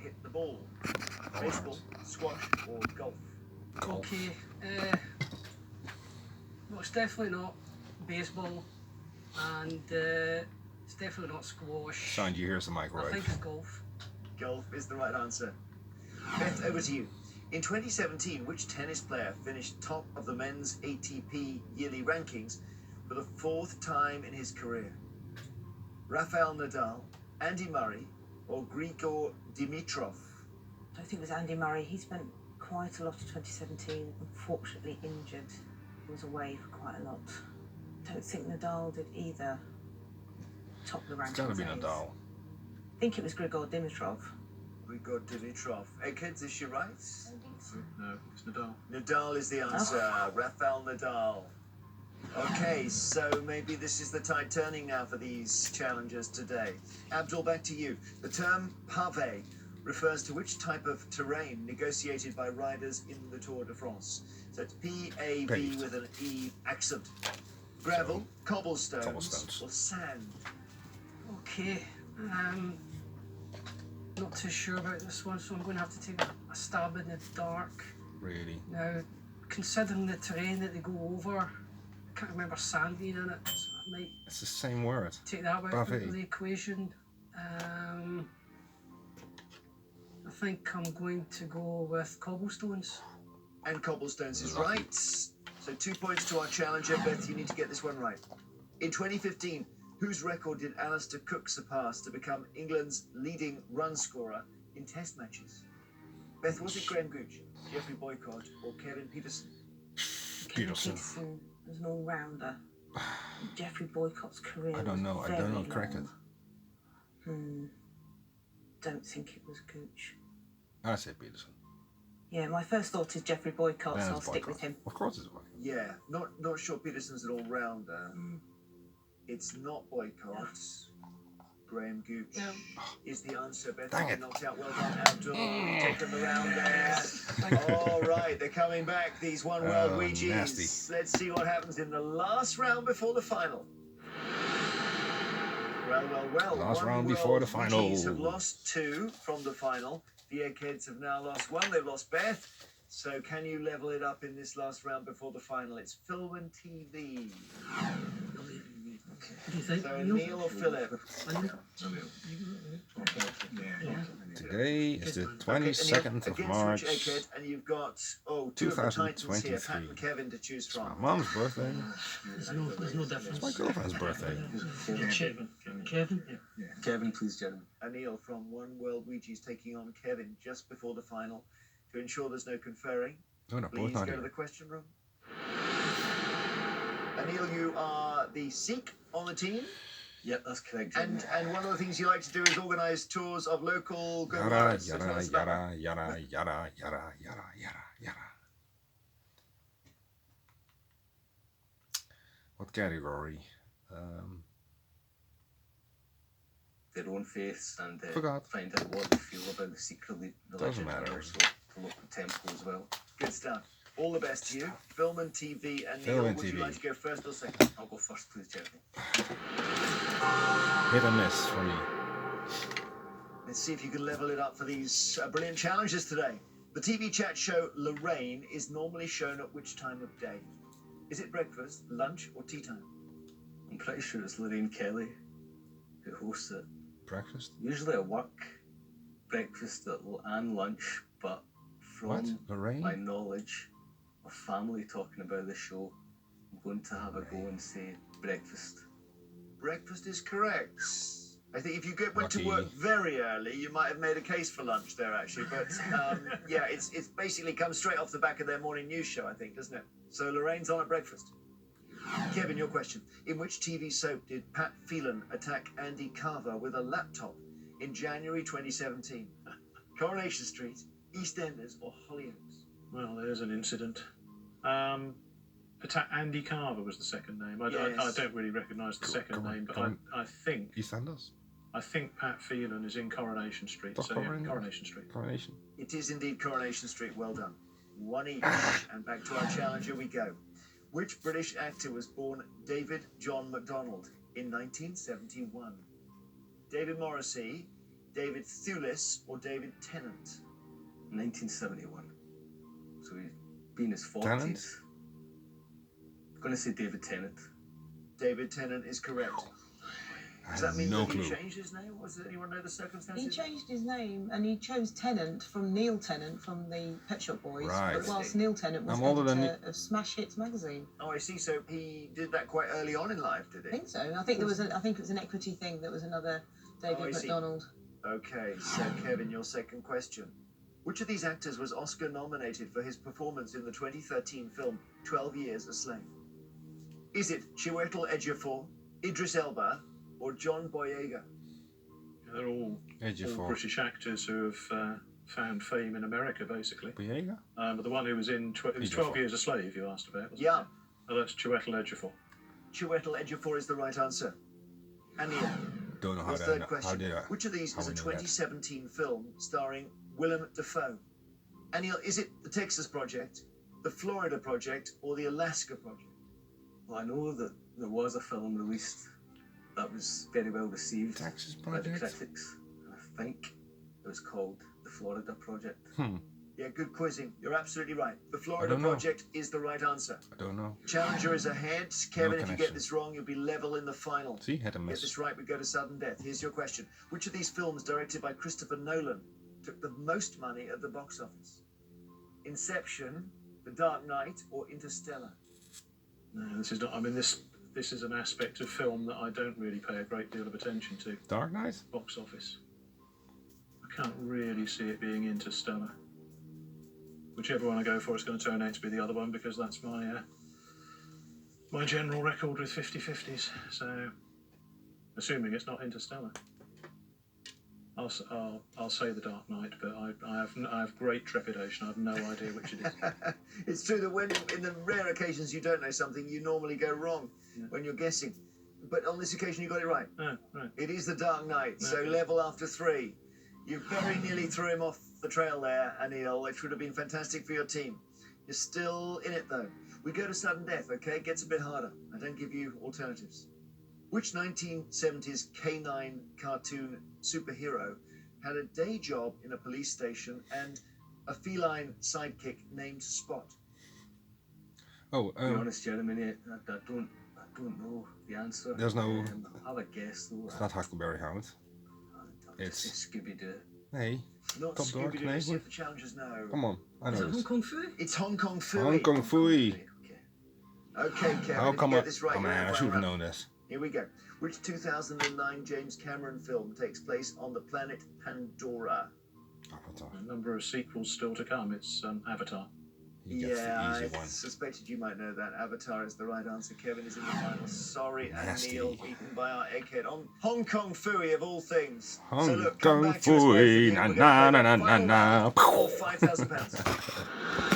hit the ball? Baseball, squash, or golf? Okay. Well, it's definitely not baseball, and it's definitely not squash. Son, you hear some I microwave. think it's golf. Golf is the right answer. Beth, over to you. In 2017, which tennis player finished top of the men's ATP yearly rankings for the 4th time in his career? Rafael Nadal, Andy Murray, or Grigor Dimitrov? I think it was Andy Murray. He spent quite a lot of 2017, unfortunately injured. He was away for quite a lot. Don't think Nadal did either. Top of the rankings. It's gotta be Nadal. I think it was Grigor Dimitrov. Grigor Dimitrov. Eggheads, is she right? No, it's Nadal. Nadal is the answer. Rafael Nadal. Okay, so maybe this is the tide turning now for these challengers today. Abdul, back to you. The term pavé refers to which type of terrain negotiated by riders in the Tour de France? So it's P-A-V with an E accent. Gravel, cobblestones, or sand? Okay. Not too sure about this one, so I'm going to have to take a stab in the dark. Really? Now, considering the terrain that they go over, I can't remember sanding in it, so I might It's the same word. take that out of the equation. I think I'm going to go with cobblestones. And cobblestones is right. So 2 points to our challenger. Beth, you need to get this one right. In 2015, whose record did Alistair Cook surpass to become England's leading run scorer in test matches? Beth, was it Graham Gooch, Geoffrey Boycott, or Kevin Peterson? Peterson was an all-rounder. Geoffrey Boycott's career. I don't know. I don't know cricket. Don't think it was Gooch. I say Peterson. Yeah, my first thought is Geoffrey Boycott, so I'll stick with him. Of course it's Boycott. Yeah, not sure Peterson's an all-rounder. It's not Boycott. Graham Gooch is the answer. Beth, you knocked out. Well done, Abdul. Taking the round there. All right, they're coming back, these One World Ouija's. Nasty. Let's see what happens in the last round before the final. Well. Last One round World before the final. Ouija's have lost 2 from the final. The Eggheads have now lost 1. They've lost Beth. So can you level it up in this last round before the final? It's film and TV. What do you think? So Neil or Philip? Today is the 22nd of March, Egghead, and you've got 2 of the Titans here, Pat and Kevin, to choose from. my mum's birthday. There's no difference. It's my girlfriend's birthday. Kevin? Kevin, please, gentlemen. Anil from One World Ouija's taking on Kevin just before the final. To ensure there's no conferring, No, both please not go to here. the question room. Anil, you are the Sikh on the team. Yep, that's correct. And one of the things you like to do is organise tours of local Yada, gurdwaras. yada, yada, yada, yada, yada, yada, yada. What category? Their own faiths and Forgot. find out what they feel about the Sikh religion. Doesn't matter. And also the local temple as well. Good stuff. All the best to you. Film and TV. And Film Neil, and would you TV. like to go first or second? I'll go first, please, gentlemen. Hit and miss for me. Let's see if you can level it up for these brilliant challenges today. The TV chat show Lorraine is normally shown at which time of day? Is it breakfast, lunch, or tea time? I'm pretty sure it's Lorraine Kelly who hosts it. Breakfast? Usually I work breakfast and lunch, but What? from Lorraine? my knowledge of family talking about the show, I'm going to have a go and say breakfast. Breakfast is correct. I think if you went to Lucky. work very early, you might have made a case for lunch there, actually. But yeah, it's basically comes straight off the back of their morning news show, I think, doesn't it? So Lorraine's on at breakfast. Kevin, your question. In which TV soap did Pat Phelan attack Andy Carver with a laptop in January 2017? Coronation Street, EastEnders, or Hollyoaks? Well, there's an incident. Andy Carver was the second name. I don't really recognise the second name, but I think EastEnders? I think Pat Phelan is in Coronation Street. That's So yeah, Coronation. Coronation Street. Coronation. It is indeed Coronation Street. Well done. 1 each. And back to our challenger we go. Which British actor was born David John MacDonald in 1971? David Morrissey, David Thewlis or David Tennant? 1971. So he's been his 40s. Tennant? I'm going to say David Tennant. David Tennant is correct. I Does that have mean no that he clue. changed his name? Does anyone know the circumstances? He changed his name and he chose Tennant from Neil Tennant from the Pet Shop Boys. Right. But whilst Neil Tennant was I'm older than editor of Smash Hits magazine. Oh, I see. So he did that quite early on in life, did I he? think so. I think I think it was an equity thing. There was another David Oh, I see. McDonald. Okay, so Kevin, your second question. Which of these actors was Oscar nominated for his performance in the 2013 film 12 Years a Slave? Is it Chiwetel Ejiofor, Idris Elba, or John Boyega? They're all Ejiofor. British actors who have found fame in America, basically. Boyega? But the one who was in it was 12 Years a Slave, you asked about, wasn't Yeah, it? Oh, that's Chiwetel Ejiofor. Chiwetel Ejiofor is the right answer. And Neil, Don't know how your that. third How question. did I? Which of these how is a I know that? 2017 film starring Willem Dafoe? And Neil, is it the Texas Project, the Florida Project, or the Alaska Project? Well, I know that there was a film released that was very well received Texas by the Project? critics. And I think it was called The Florida Project. Yeah, good quizzing. You're absolutely right. The Florida don't know. Project is the right answer. I don't know. Challenger is ahead. Kevin, if you connection. get this wrong, you'll be level in the final. See, had a Get miss. this right, we go to sudden death. Here's your question. Which of these films, directed by Christopher Nolan, took the most money at the box office? Inception, The Dark Knight, or Interstellar? No, this is not. I mean, this is an aspect of film that I don't really pay a great deal of attention to. Dark Knight? Box office. I can't really see it being Interstellar. Whichever one I go for, it's going to turn out to be the other one because that's my my general record with 50-50s. So, assuming it's not Interstellar, I'll say The Dark Knight, but I have great trepidation. I have no idea which it is. It's true that when, in the rare occasions you don't know something, you normally go wrong Yeah. when you're guessing. But on this occasion, you got it right. Oh, right. It is The Dark Knight, so Okay. level after 3. You very nearly threw him off the trail there, Anil, which would have been fantastic for your team. You're still in it, though. We go to sudden death, okay? It gets a bit harder. I don't give you alternatives. Which 1970s K9 cartoon superhero had a day job in a police station and a feline sidekick named Spot? Oh, To be honest, Jeremy, I don't know the answer. There's no- I'll have a guess though. it's not Huckleberry Hound. It's It's- Scooby-Doo. Nee, Not Top Dog, Scooby-Doo, nee, see hoor. if the challengers know. come on. I Is know it Hong this. Kong Fu? It's Hong Kong Phooey. Hong Kong Phooey. Okay. Okay, Kevin, How if come you I... get this right, Oh you're man, in I the should have final round. known this. Here we go. Which 2009 James Cameron film takes place on the planet Pandora? Avatar. A number of sequels still to come. It's Avatar. He gets Yeah, the I easy one. suspected you might know that. Avatar is the right answer. Kevin is in the final. Sorry, Nasty. Neil, beaten by our egghead on Hong Kong Phooey of all things. so Hong look, come Kong back to us both Phooey, again. na We're gonna na play na the na final na round na. for £5,000.